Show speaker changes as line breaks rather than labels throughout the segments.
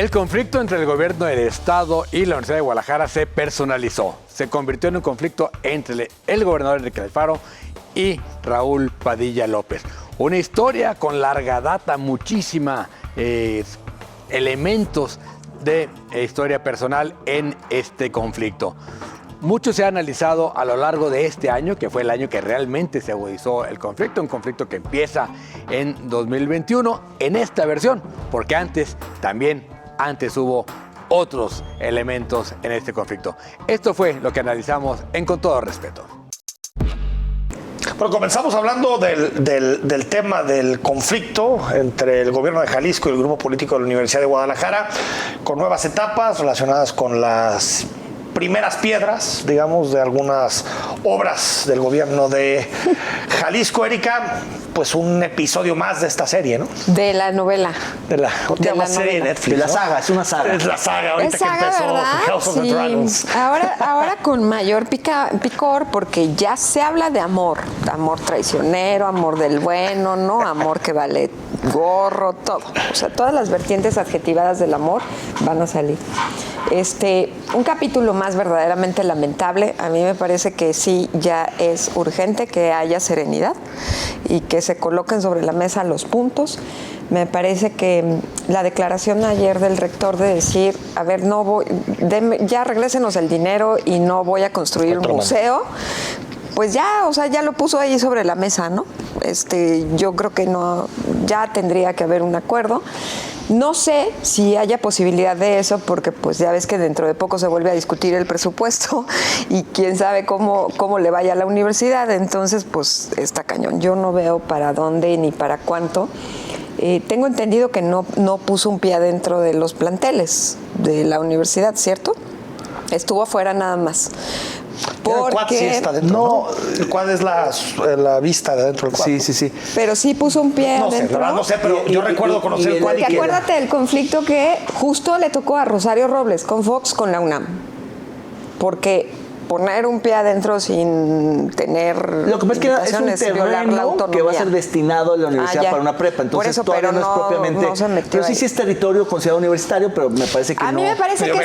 El conflicto entre el gobierno del Estado y la Universidad de Guadalajara se personalizó. Se convirtió en un conflicto entre el gobernador Enrique Alfaro y Raúl Padilla López. Una historia con larga data, muchísima elementos de historia personal en este conflicto. Mucho se ha analizado a lo largo de este año, que fue el año que realmente se agudizó el conflicto, un conflicto que empieza en 2021 en esta versión, porque antes hubo otros elementos en este conflicto. Esto fue lo que analizamos en Con Todo Respeto.
Bueno, comenzamos hablando del tema del conflicto entre el gobierno de Jalisco y el grupo político de la Universidad de Guadalajara, con nuevas etapas relacionadas con las primeras piedras, digamos, de algunas obras del gobierno de Jalisco. Erika, pues un episodio más de esta serie, ¿no?
De la novela.
De la serie de Netflix.
De la saga, es una saga.
Es la saga, ahorita
es saga,
que empezó
¿verdad?
House of the Dragons.
Ahora con mayor picor, porque ya se habla de amor traicionero, amor del bueno, ¿no? Amor que vale gorro, todo. O sea, todas las vertientes adjetivadas del amor van a salir. Un capítulo más verdaderamente lamentable. A mí me parece que sí, ya es urgente que haya serenidad y que se coloquen sobre la mesa los puntos. Me parece que la declaración ayer del rector de decir, a ver, ya regrésenos el dinero y no voy a construir un museo, pues ya, o sea, ya lo puso ahí sobre la mesa, ¿no? Yo creo que no, ya tendría que haber un acuerdo. No sé si haya posibilidad de eso, porque pues ya ves que dentro de poco se vuelve a discutir el presupuesto y quién sabe cómo le vaya a la universidad. Entonces, pues está cañón. Yo no veo para dónde ni para cuánto. Tengo entendido que no puso un pie adentro de los planteles de la universidad, ¿cierto? Estuvo afuera nada más.
El quad sí está dentro, ¿no? El quad es la vista de dentro del quad.
Sí.
Pero sí puso un pie adentro.
No sé, pero yo recuerdo conocer el quad.
Porque acuérdate del conflicto que justo le tocó a Rosario Robles con Fox, con la UNAM. Porque poner un pie adentro sin tener
lo que pasa es que es un terreno que va a ser destinado a la universidad para una prepa, entonces
eso,
todavía no es propiamente,
no se metió
pero sí es territorio considerado universitario, pero me parece que
a mí me parece que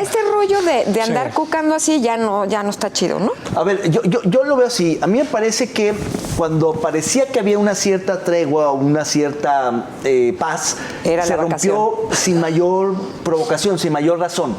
este rollo de andar cucando así ya no está chido, ¿no?
A ver, yo lo veo así. A mí me parece que cuando parecía que había una cierta tregua o una cierta paz, se rompió sin mayor provocación, sin mayor razón.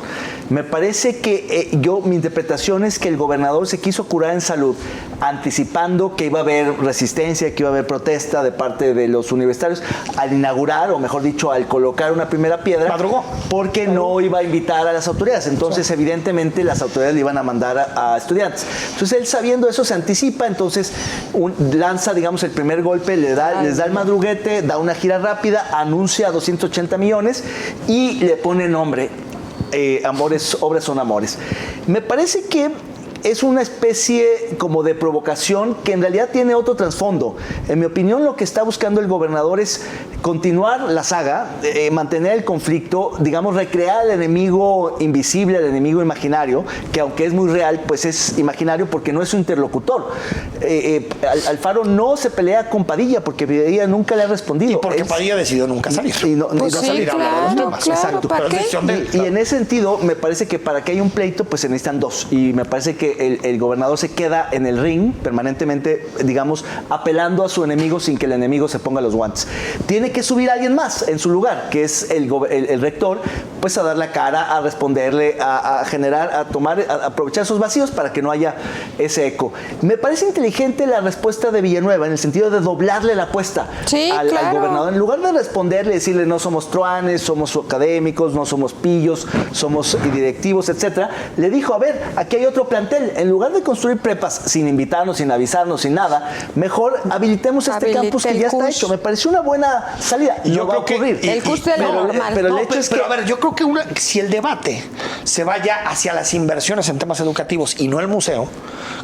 Me parece que mi interpretación es que el gobernador se quiso curar en salud, anticipando que iba a haber resistencia, que iba a haber protesta de parte de los universitarios al inaugurar, o mejor dicho, al colocar una primera piedra.
Madrugó.
Porque no iba a invitar a las autoridades. Entonces, evidentemente, las autoridades le iban a mandar a estudiantes. Entonces, él sabiendo eso se anticipa, entonces lanza, digamos, el primer golpe, les da el madruguete, da una gira rápida, anuncia 280 millones y le pone nombre. Obras son amores. Me parece que es una especie como de provocación que en realidad tiene otro trasfondo. En mi opinión, lo que está buscando el gobernador es continuar la saga, mantener el conflicto, digamos, recrear al enemigo invisible, al enemigo imaginario, que aunque es muy real, pues es imaginario porque no es su interlocutor. Alfaro no se pelea con Padilla porque Padilla nunca le ha respondido.
Y porque Padilla decidió nunca salir.
Y no
salir a hablar de los temas.
Claro,
exacto.
¿para qué?
Y en ese sentido, me parece que para que haya un pleito, pues se necesitan dos. Y me parece que el gobernador se queda en el ring permanentemente, digamos, apelando a su enemigo sin que el enemigo se ponga los guantes. Tiene que subir a alguien más en su lugar, que es el rector, pues a dar la cara, a responderle, a generar, a aprovechar esos vacíos para que no haya ese eco. Me parece inteligente la respuesta de Villanueva en el sentido de doblarle la apuesta al gobernador. En lugar de responderle, decirle no somos truanes, somos académicos, no somos pillos, somos directivos, etcétera, le dijo, a ver, aquí hay otro plantel. En lugar de construir prepas sin invitarnos, sin avisarnos, sin nada, mejor habilitemos este campus que ya está hecho. Me pareció una buena salida. Y no va a ocurrir.
El CUS de lo normal.
Pero el hecho es que, a ver, yo creo que si el debate se vaya hacia las inversiones en temas educativos y no el museo,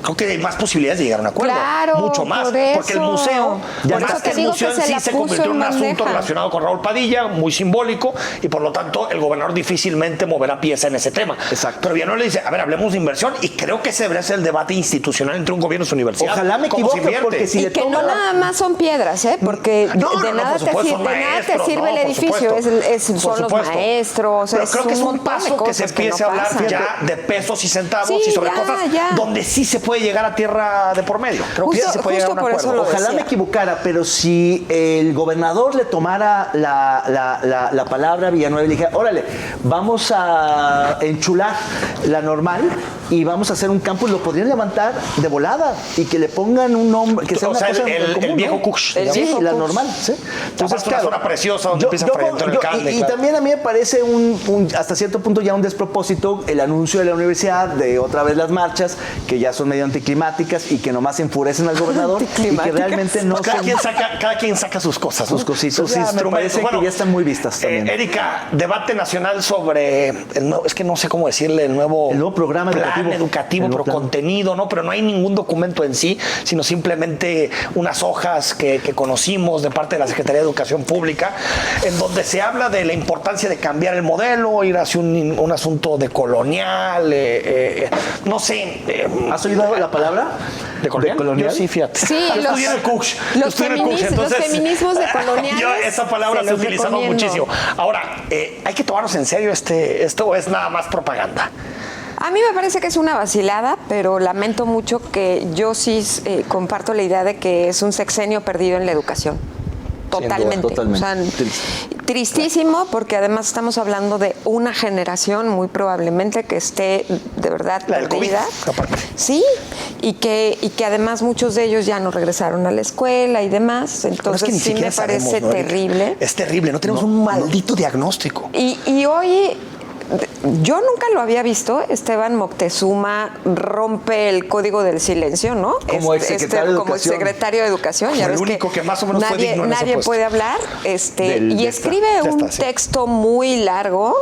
creo que hay más posibilidades de llegar a un acuerdo.
Claro,
mucho más. Porque el museo, sí se convirtió en un asunto relacionado con Raúl Padilla, muy simbólico, y por lo tanto el gobernador difícilmente moverá pieza en ese tema.
Exacto.
Pero Villanueva le dice, a ver, hablemos de inversión, y creo que ese debería ser el debate institucional entre un gobierno y su universidad.
Ojalá me
¿Cómo se
equivoque,
invierte?
porque si
Y
le
que
toma
no nada más son piedras, ¿eh? Porque de nada
por supuesto, son
te
maestros,
sirve el
por
edificio,
supuesto.
son
Por
los
supuesto.
maestros.
Pero creo que es un
montón de
paso que se
cosas
empiece
no
a hablar
pasan.
ya de pesos y centavos
Sí,
y sobre
ya,
cosas
ya.
donde sí se puede llegar a tierra de por medio. Creo que sí se puede llegar a un
por eso
acuerdo.
lo
Ojalá
decía.
me equivocara, pero si el gobernador le tomara la palabra a Villanueva y le dijera, órale, vamos a enchular la normal y vamos a hacer un campus, lo podrían levantar de volada y que le pongan un nombre, que sea
O
una
sea,
cosa
el
común,
viejo
¿no?
Kuch,
El
digamos.
Sí,
viejo
la
Kuch.
normal, ¿sí?
Entonces, una zona preciosa donde empieza a proyectar el alcalde.
Y
claro.
también a mí me parece hasta cierto punto ya un despropósito el anuncio de la universidad de otra vez las marchas, que ya son medio anticlimáticas y que nomás enfurecen al gobernador y que
Anticlimáticas.
realmente no
Pues cada
son
quien saca sus cosas, ¿no?
sus cositas.
Sus
Ya me
instrumentos.
parece que ya están muy vistas también.
Erika, debate nacional sobre el nuevo, es que no sé cómo decirle, el nuevo
programa
plan educativo,
El nuevo
pero
plan.
contenido, ¿no? Pero no hay ningún documento en sí, sino simplemente unas hojas que conocimos de parte de la Secretaría de Educación Pública, en donde se habla de la importancia de cambiar el modelo, ir hacia un asunto de colonial, no sé.
¿Has oído la palabra?
¿De colonial?
¿De colonial?
Yo sí, fíjate.
Sí,
Yo estudié en el Cuch. Yo
los
estudié en el Cuch, entonces,
feminismos de coloniales.
Yo esa palabra
se
se ha
los
utilizado
recomiendo.
muchísimo. Ahora, ¿hay que tomarnos en serio esto o es nada más propaganda?
A mí me parece que es una vacilada, pero lamento mucho que yo sí comparto la idea de que es un sexenio perdido en la educación. Totalmente.
totalmente.
O sea, tristísimo, porque además estamos hablando de una generación muy probablemente que esté de verdad
La del
perdida.
COVID, aparte.
Sí, y que además muchos de ellos ya no regresaron a la escuela y demás.
Pero es
Entonces
que ni
sí
siquiera
me parece
sabemos, ¿no, Erika?
terrible.
Es terrible, no tenemos un maldito diagnóstico.
Y hoy, yo nunca lo había visto, Esteban Moctezuma rompe el código del silencio, ¿no?
Como exsecretario de
como
Educación.
exsecretario de Educación.
Como
Ya
el
ves
único que más o menos fue digno en ese
nadie
puesto.
puede hablar, y escribe
Ya
un
está, sí.
texto muy largo,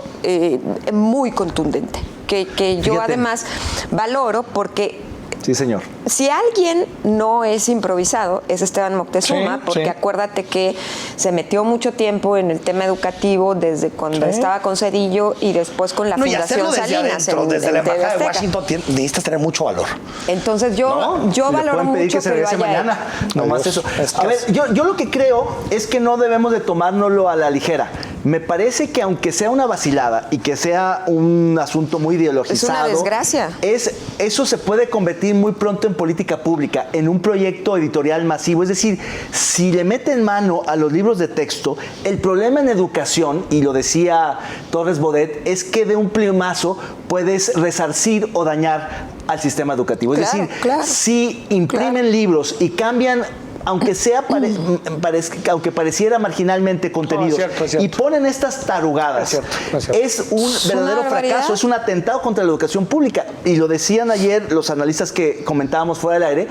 muy contundente, que yo
Fíjate.
además valoro porque
Sí, señor.
si alguien no es improvisado, es Esteban Moctezuma,
Sí,
porque
sí.
acuérdate que se metió mucho tiempo en el tema educativo desde cuando
Sí.
estaba con Cedillo y después con la
No, y
Fundación
hacerlo desde
Salinas.
adentro, desde la
TV
Embajada de
Azteca.
Washington, necesitas tener mucho valor.
Entonces yo
Le
valoro
pueden pedir
mucho
que se
que lo
regrese
haya
mañana.
hecho.
Nomás
Adiós.
eso.
Es que
A ver, yo lo que creo es que no debemos de tomárnoslo a la ligera. Me parece que aunque sea una vacilada y que sea un asunto muy ideologizado,
Es una desgracia.
Eso se puede convertir muy pronto en política pública, en un proyecto editorial masivo. Es decir, si le meten mano a los libros de texto, el problema en educación, y lo decía Torres Bodet, es que de un plumazo puedes resarcir o dañar al sistema educativo. Es
Claro,
decir,
claro.
si imprimen libros y cambian, aunque sea aunque pareciera marginalmente contenidos,
es cierto.
y ponen estas tarugadas,
Es cierto.
es un verdadero
barbaridad.
fracaso, es un atentado contra la educación pública. Y lo decían ayer los analistas que comentábamos fuera del aire.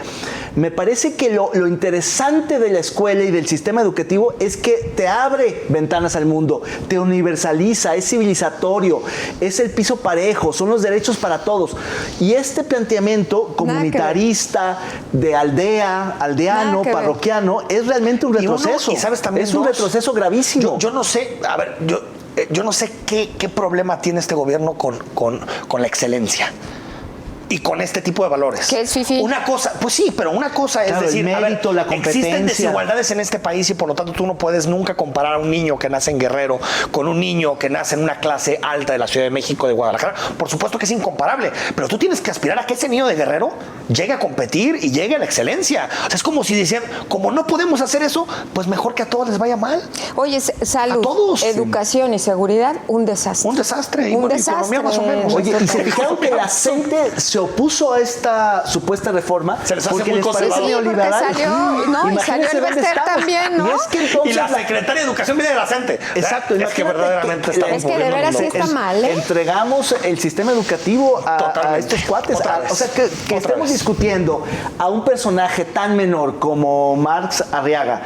Me parece que lo interesante de la escuela y del sistema educativo es que te abre ventanas al mundo, te universaliza, es civilizatorio, es el piso parejo, son los derechos para todos. Y este planteamiento comunitarista, de aldeano,
Nada que ver.
parroquiano, es realmente un retroceso.
Y sabes también
es un
dos,
retroceso gravísimo.
Yo no sé, a ver, yo no sé qué problema tiene este gobierno con la excelencia. Y con este tipo de valores.
¿Qué es fifí?
Una cosa, pues sí, pero una cosa es
Claro, el
decir,
mérito, la
existen
competencia.
desigualdades en este país y por lo tanto tú no puedes nunca comparar a un niño que nace en Guerrero con un niño que nace en una clase alta de la Ciudad de México, de Guadalajara. Por supuesto que es incomparable, pero tú tienes que aspirar a que ese niño de Guerrero llegue a competir y llegue a la excelencia. O sea, es como si decían, como no podemos hacer eso, pues mejor que a todos les vaya mal.
Oye, salud,
A todos.
educación y seguridad, un desastre.
Un desastre, y
Un
bueno, y
desastre.
economía más o menos.
Oye, y se fijaron que la gente se opuso a esta supuesta reforma
Se les hace
porque
muy
les parece
conservador.
Sí, porque
neoliberal.
salió- no, y
Imagínense
salió el
dónde
Bester
estamos.
también, ¿no?
Y es que entonces
Y la secretaria de Educación viene de la CENTE.
Exacto,
Es que
imagínate
verdaderamente
que-
estamos
Es que de
volviendo
veras sí
locos.
está mal, ¿eh?
Entregamos el sistema educativo a
Totalmente.
estos cuates.
Otra vez.
O sea, que
Otra
estemos
vez.
discutiendo a un personaje tan menor como Marx Arriaga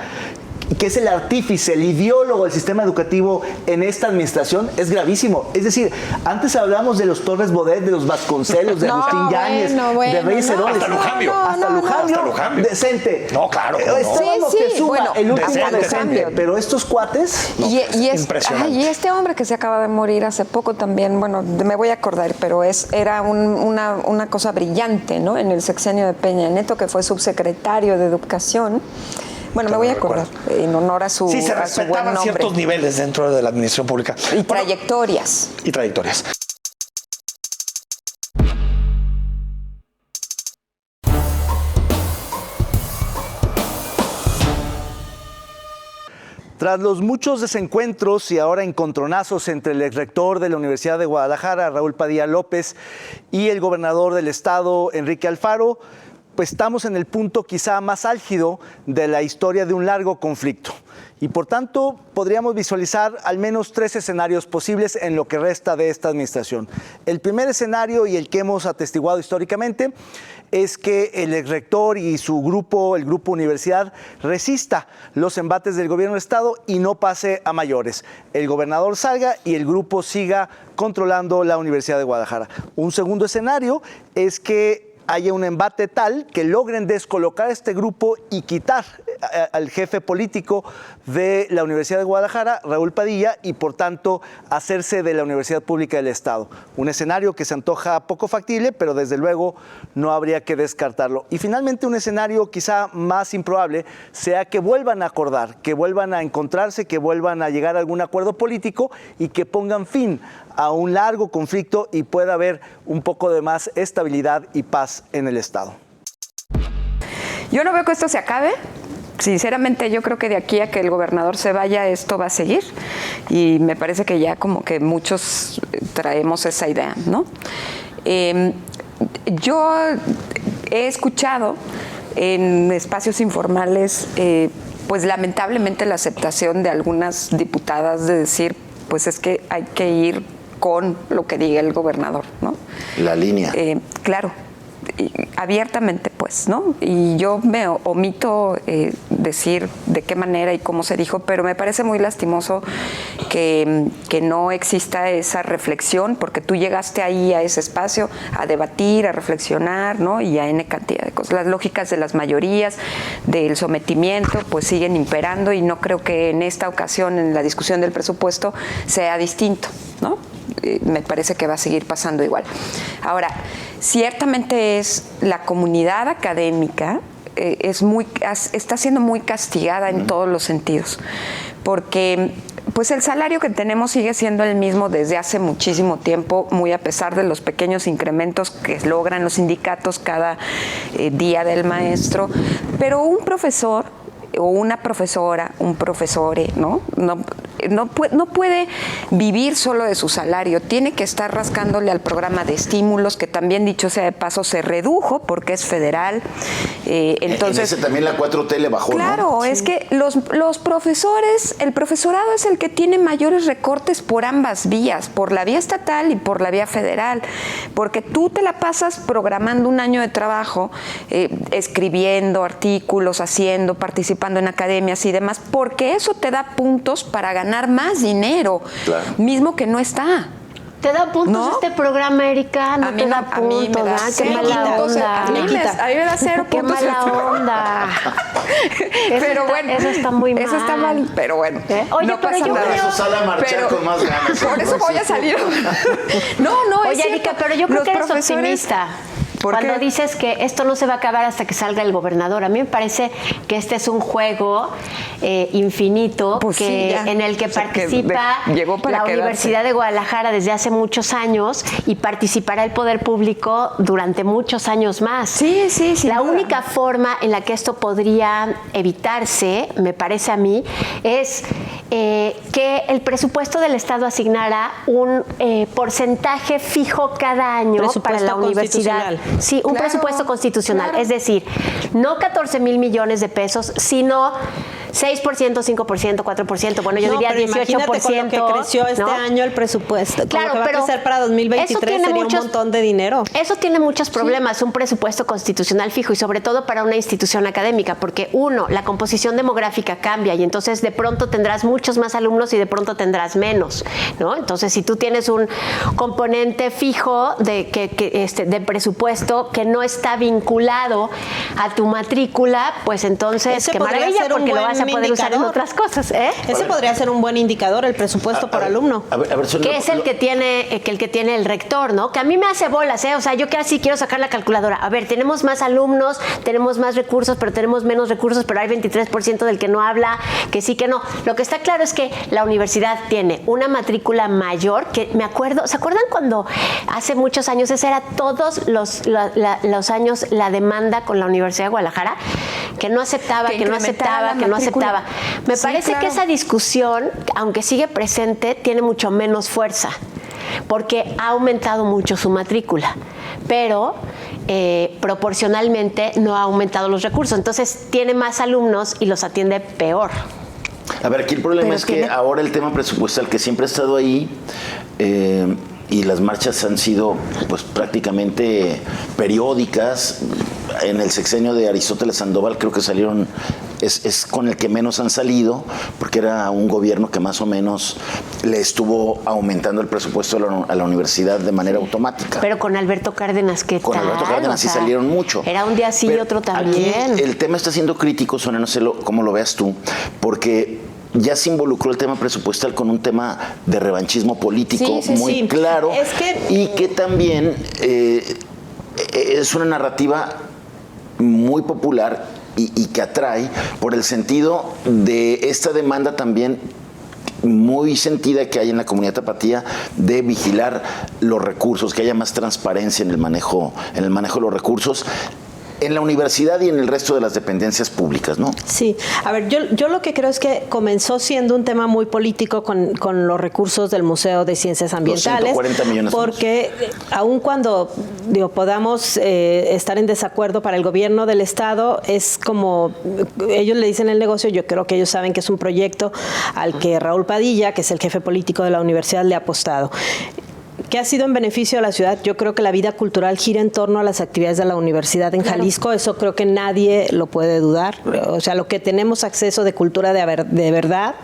que es el artífice, el ideólogo del sistema educativo en esta administración, es gravísimo. Es decir, antes hablábamos de los Torres Bodet, de los Vasconcelos, de Agustín Yáñez, de Reyes Herodes.
Hasta Lujambio.
Hasta Lujambio. Decente.
No, claro.
El último
hasta
decente.
Lujambio.
Pero estos cuates...
Impresionante.
Y este hombre que se acaba de morir hace poco también, bueno, me voy a acordar, pero era una cosa brillante, ¿no? En el sexenio de Peña Nieto, que fue subsecretario de Educación. Bueno, me voy a acordar, en honor a su
Sí, se
a su buen
respetaban
nombre.
ciertos niveles dentro de la administración pública.
Y trayectorias.
Y trayectorias.
Tras los muchos desencuentros y ahora encontronazos entre el exrector de la Universidad de Guadalajara, Raúl Padilla López, y el gobernador del estado, Enrique Alfaro, pues estamos en el punto quizá más álgido de la historia de un largo conflicto. Y por tanto, podríamos visualizar al menos 3 escenarios posibles en lo que resta de esta administración. El primer escenario, y el que hemos atestiguado históricamente, es que el exrector y su grupo, el grupo universidad, resista los embates del gobierno del estado y no pase a mayores. El gobernador salga y el grupo siga controlando la Universidad de Guadalajara. Un segundo escenario es que haya un embate tal que logren descolocar a este grupo y quitar al jefe político de la Universidad de Guadalajara, Raúl Padilla, y por tanto hacerse de la Universidad Pública del Estado. Un escenario que se antoja poco factible, pero desde luego no habría que descartarlo. Y finalmente un escenario quizá más improbable sea que vuelvan a acordar, que vuelvan a encontrarse, que vuelvan a llegar a algún acuerdo político y que pongan fin a un largo conflicto y pueda haber un poco de más estabilidad y paz en el Estado.
Yo no veo que esto se acabe. Sinceramente, yo creo que de aquí a que el gobernador se vaya, esto va a seguir. Y me parece que ya como que muchos traemos esa idea, ¿no? Yo he escuchado en espacios informales, pues lamentablemente la aceptación de algunas diputadas de decir, pues es que hay que ir con lo que diga el gobernador, ¿no?
La línea.
Claro, abiertamente, pues, ¿no? Y yo me omito decir de qué manera y cómo se dijo, pero me parece muy lastimoso que no exista esa reflexión, porque tú llegaste ahí a ese espacio a debatir, a reflexionar, ¿no? Y a N cantidad de cosas. Las lógicas de las mayorías, del sometimiento, pues siguen imperando y no creo que en esta ocasión, en la discusión del presupuesto, sea distinto, ¿no? Me parece que va a seguir pasando igual. Ahora, ciertamente es la comunidad académica está siendo muy castigada en todos los sentidos, porque pues el salario que tenemos sigue siendo el mismo desde hace muchísimo tiempo, muy a pesar de los pequeños incrementos que logran los sindicatos cada día del maestro, pero un profesor o una profesora, un profesore, no puede vivir solo de su salario, tiene que estar rascándole al programa de estímulos, que también, dicho sea de paso, se redujo porque es federal. Entonces,
en ese también la 4T le bajó,
claro, ¿no? Es que los profesores, el profesorado es el que tiene mayores recortes por ambas vías, por la vía estatal y por la vía federal, porque tú te la pasas programando un año de trabajo, escribiendo artículos, participando en academias y demás, porque eso te da puntos para ganar más dinero, claro, mismo que no está.
¿Te da puntos, ¿no?, este programa, Erika? No te da puntos,
a mí me da
qué mala onda.
A mí me da 0
qué
puntos.
Qué mala onda.
Pero bueno,
eso está muy mal.
Eso está mal, pero bueno.
Oye,
no
pero
pasa
yo
nada.
creo...
Eso sale a marchar con más ganas.
Por eso voy a salir. No,
Oye,
es
Erika, pero yo creo que eres optimista. Cuando
qué?
Dices que esto no se va a acabar hasta que salga el gobernador. A mí me parece que este es un juego infinito,
pues
que,
sí,
en el que participa la Universidad de Guadalajara desde hace muchos años y participará el poder público durante muchos años más.
Sí.
La única forma en la que esto podría evitarse, me parece a mí, es que el presupuesto del Estado asignara un porcentaje fijo cada año para la universidad. Sí, un presupuesto constitucional. Claro. Es decir, no 14,000 millones de pesos, sino 6%, 5%, 4%, bueno, yo diría
pero
18%.
Imagínate con lo que creció este
¿no?
año el presupuesto.
Claro,
con lo que
pero
va a crecer para 2023 sería un montón de dinero.
Eso tiene muchos problemas, un presupuesto constitucional fijo y sobre todo para una institución académica, porque uno, la composición demográfica cambia y entonces de pronto tendrás muchos más alumnos y de pronto tendrás menos, ¿no? Entonces, si tú tienes un componente fijo de presupuesto que no está vinculado a tu matrícula, pues entonces
Ese
qué
podría
maravilla,
ser un
porque lo
buen
vas a poder usar en
indicador.
otras cosas, ¿eh?
Ese podría ser un buen indicador, el presupuesto por alumno.
A ver,
Que es el que tiene el rector, ¿no? Que a mí me hace bolas, ¿eh? O sea, yo que así quiero sacar la calculadora. A ver, tenemos más alumnos, tenemos más recursos, pero tenemos menos recursos, pero hay 23% del que no habla, que sí, que no. Lo que está claro es que la universidad tiene una matrícula mayor, que me acuerdo, ¿se acuerdan cuando hace muchos años, esa era todos los años la demanda con la Universidad de Guadalajara? Que no aceptaba, que no aceptaba, que no aceptaba. Me parece que esa discusión, aunque sigue presente, tiene mucho menos fuerza, porque ha aumentado mucho su matrícula, pero proporcionalmente no ha aumentado los recursos. Entonces tiene más alumnos y los atiende peor.
A ver, aquí el problema es que ahora el tema presupuestal, que siempre ha estado ahí, y las marchas han sido pues prácticamente periódicas. En el sexenio de Aristóteles Sandoval creo que salieron, es con el que menos han salido, porque era un gobierno que más o menos le estuvo aumentando el presupuesto a la universidad de manera automática.
Pero con Alberto Cárdenas, ¿qué tal?
Con Alberto Cárdenas sí salieron mucho.
Era un día sí y otro también.
Aquí el tema está siendo crítico, Sonia, no sé cómo lo veas tú, porque ya se involucró el tema presupuestal con un tema de revanchismo político muy claro, y que también es una narrativa muy popular y que atrae por el sentido de esta demanda también muy sentida que hay en la comunidad tapatía de vigilar los recursos, que haya más transparencia en el manejo de los recursos en la universidad y en el resto de las dependencias públicas, ¿no?
Sí, a ver, yo lo que creo es que comenzó siendo un tema muy político con los recursos del Museo de Ciencias Ambientales.
140 millones.
Porque aun cuando podamos estar en desacuerdo para el gobierno del Estado, es como ellos le dicen el negocio, yo creo que ellos saben que es un proyecto al que Raúl Padilla, que es el jefe político de la universidad, le ha apostado. ¿Qué ha sido en beneficio de la ciudad? Yo creo que la vida cultural gira en torno a las actividades de la universidad en Jalisco, eso creo que nadie lo puede dudar. O sea, lo que tenemos acceso de cultura de verdad,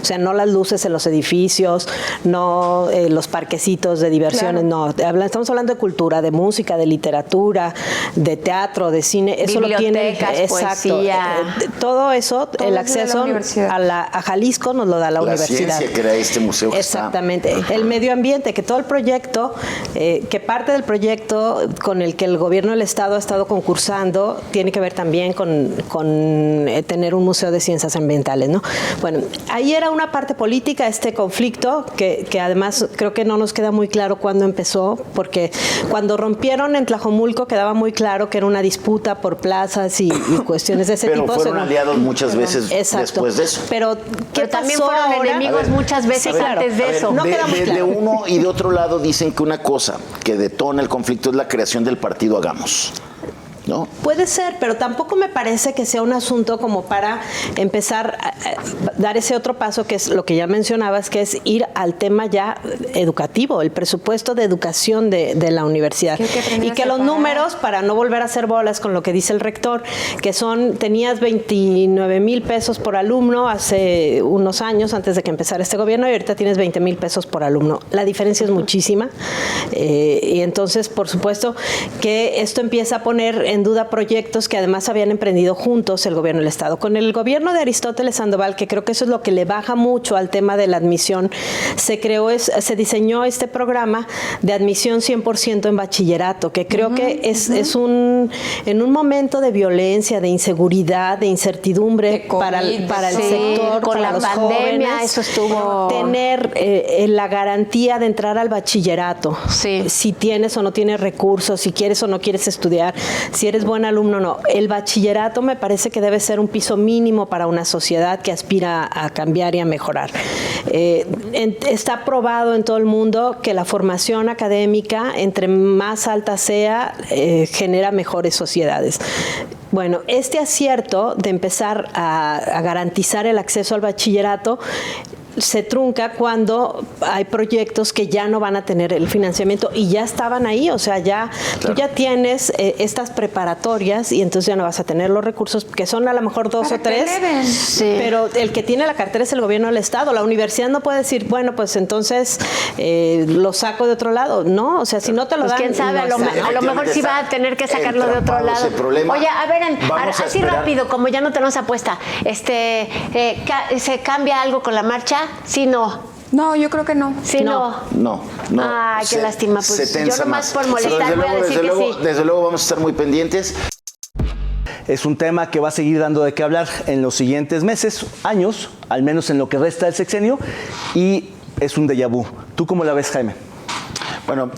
o sea, no las luces en los edificios, no los parquecitos de diversiones, no. Estamos hablando de cultura, de música, de literatura, de teatro, de cine, eso lo tiene. Exacto.
Poesía.
Todo eso,
Todo
el
es de la
acceso
universidad.
a Jalisco nos lo da la universidad.
Ciencia que era este museo que
Exactamente.
está.
El medio ambiente, que todo el proyecto, que parte del proyecto con el que el gobierno del Estado ha estado concursando, tiene que ver también con tener un museo de ciencias ambientales, ¿no? Bueno, ahí era una parte política este conflicto, que además creo que no nos queda muy claro cuándo empezó, porque cuando rompieron en Tlajomulco quedaba muy claro que era una disputa por plazas y cuestiones de ese tipo.
Pero fueron aliados muchas veces después de eso.
Pero
Pero también
pasó
fueron
ahora?
enemigos muchas veces antes de eso.
No queda muy
de
claro.
uno y de otro lado dicen que una cosa que detona el conflicto es la creación del partido Hagamos, ¿no?
Puede ser, pero tampoco me parece que sea un asunto como para empezar a dar ese otro paso, que es lo que ya mencionabas, que es ir al tema ya educativo, el presupuesto de educación de la universidad. Y que los números, para no volver a hacer bolas con lo que dice el rector, que tenías 29,000 pesos por alumno hace unos años, antes de que empezara este gobierno, y ahorita tienes 20,000 pesos por alumno. La diferencia es muchísima. Y entonces, por supuesto, que esto empieza a poner en duda proyectos que además habían emprendido juntos el gobierno del Estado. Con el gobierno de Aristóteles Sandoval, que creo que eso es lo que le baja mucho al tema de la admisión, se diseñó este programa de admisión 100% en bachillerato, que creo que es en un momento de violencia, de inseguridad, de incertidumbre para el sector,
con
para
la
los
pandemia,
jóvenes,
eso estuvo.
Tener la garantía de entrar al bachillerato, si tienes o no tienes recursos, si quieres o no quieres estudiar, si eres buen alumno o no. El bachillerato me parece que debe ser un piso mínimo para una sociedad que aspira a cambiar y a mejorar. Está probado en todo el mundo que la formación académica, entre más alta sea, genera mejores sociedades. Bueno, este acierto de empezar a garantizar el acceso al bachillerato se trunca cuando hay proyectos que ya no van a tener el financiamiento y ya estaban ahí, o sea, ya tú ya tienes estas preparatorias y entonces ya no vas a tener los recursos, que son a lo mejor 2 o 3, pero el que tiene la cartera es el gobierno del Estado. La universidad no puede decir, bueno, pues entonces lo saco de otro lado, ¿no? O sea, si no te lo
pues
dan...
quién sabe, a lo mejor sí va a tener que sacarlo de otro lado. Oye, a ver, así rápido, como ya no tenemos apuesta, ¿se cambia algo con la marcha? Sí, no.
No, yo creo que no.
Sí, no.
No.
Ay, qué lástima. Pues yo nomás por molestar voy a decir que sí.
Desde luego vamos a estar muy pendientes.
Es un tema que va a seguir dando de qué hablar en los siguientes meses, años, al menos en lo que resta del sexenio, y es un déjà vu. ¿Tú cómo la ves, Jaime?
Bueno,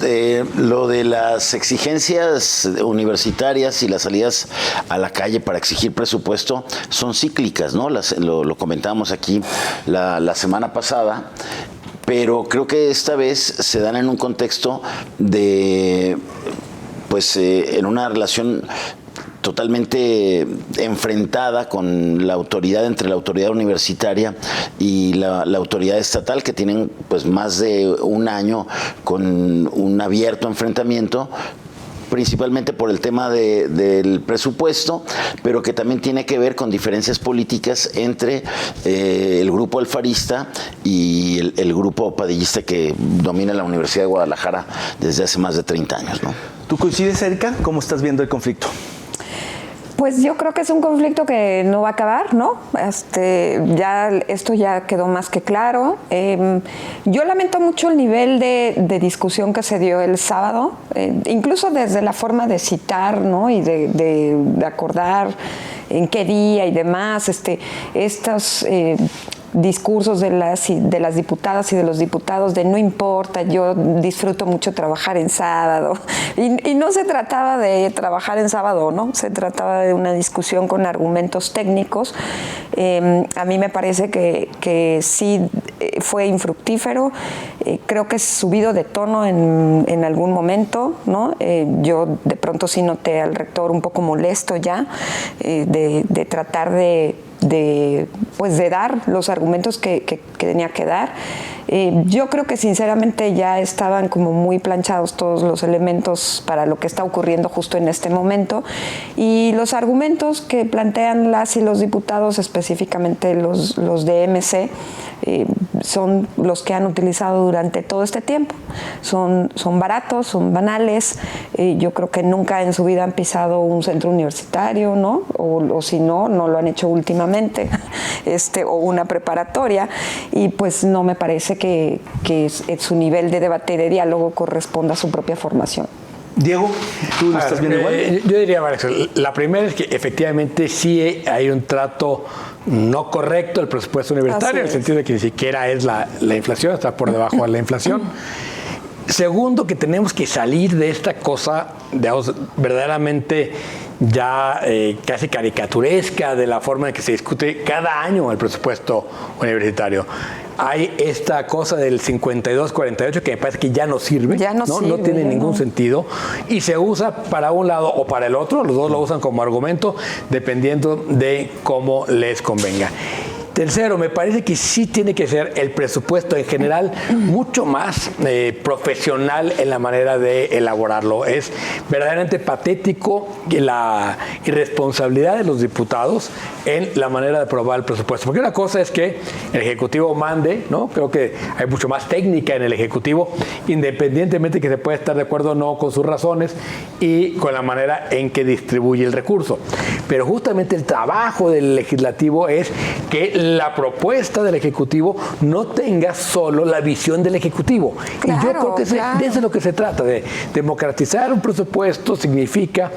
lo de las exigencias universitarias y las salidas a la calle para exigir presupuesto son cíclicas, ¿no? Lo comentábamos aquí la semana pasada, pero creo que esta vez se dan en un contexto de, pues, en una relación totalmente enfrentada con la autoridad, entre la autoridad universitaria y la autoridad estatal, que tienen pues más de un año con un abierto enfrentamiento, principalmente por el tema del presupuesto, pero que también tiene que ver con diferencias políticas entre el grupo alfarista y el grupo padillista que domina la Universidad de Guadalajara desde hace más de 30 años, ¿no?
¿Tú coincides, Erika? ¿Cómo estás viendo el conflicto?
Pues yo creo que es un conflicto que no va a acabar, ¿no? Esto ya quedó más que claro. Yo lamento mucho el nivel de discusión que se dio el sábado, incluso desde la forma de citar, ¿no? Y de acordar en qué día y demás, estos discursos de las diputadas y de los diputados de no importa, yo disfruto mucho trabajar en sábado. Y no se trataba de trabajar en sábado, ¿no? Se trataba de una discusión con argumentos técnicos. A mí me parece que sí fue infructífero. Creo que es subido de tono en algún momento, ¿no? Yo de pronto sí noté al rector un poco molesto ya de tratar de dar los argumentos que tenía que dar. Yo creo que sinceramente ya estaban como muy planchados todos los elementos para lo que está ocurriendo justo en este momento, y los argumentos que plantean las y los diputados, específicamente los de MC, son los que han utilizado durante todo este tiempo. Son baratos, son banales. Yo creo que nunca en su vida han pisado un centro universitario, ¿no? O si no lo han hecho últimamente, o una preparatoria, y pues no me parece que su nivel de debate y de diálogo corresponda a su propia formación.
Diego, ¿tú lo estás viendo igual?
Yo diría varias cosas. La primera es que efectivamente sí hay un trato no correcto del presupuesto universitario, en el sentido de que ni siquiera es la inflación, está por debajo de la inflación. Segundo, que tenemos que salir de esta cosa, digamos, verdaderamente ya casi caricaturesca de la forma en que se discute cada año el presupuesto universitario. Hay esta cosa del 52-48 que me parece que ya no sirve, no tiene ningún sentido, y se usa para un lado o para el otro. Los dos lo usan como argumento dependiendo de cómo les convenga. Tercero, me parece que sí tiene que ser el presupuesto en general mucho más profesional en la manera de elaborarlo. Es verdaderamente patético la irresponsabilidad de los diputados en la manera de aprobar el presupuesto. Porque una cosa es que el Ejecutivo mande, ¿no? Creo que hay mucho más técnica en el Ejecutivo, independientemente que se pueda estar de acuerdo o no con sus razones y con la manera en que distribuye el recurso. Pero justamente el trabajo del Legislativo es que la propuesta del Ejecutivo no tenga solo la visión del Ejecutivo.
Claro,
y yo creo que de eso es lo que se trata, de democratizar un presupuesto. Significa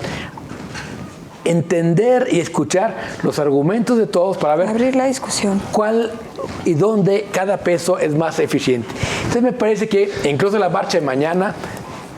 entender y escuchar los argumentos de todos para ver
abrir la discusión,
cuál y dónde cada peso es más eficiente. Entonces me parece que incluso la marcha de mañana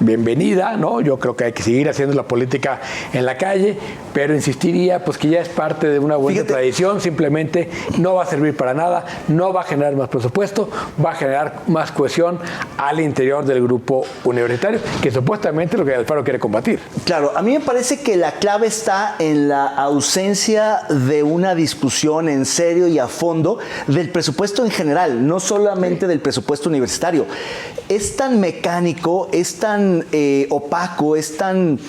bienvenida, ¿no? Yo creo que hay que seguir haciendo la política en la calle, pero insistiría pues que ya es parte de una buena tradición, simplemente no va a servir para nada, no va a generar más presupuesto, va a generar más cohesión al interior del grupo universitario, que supuestamente es lo que Alfaro quiere combatir.
Claro, a mí me parece que la clave está en la ausencia de una discusión en serio y a fondo del presupuesto en general, no solamente del presupuesto universitario. Es tan mecánico, es tan opaco, es tan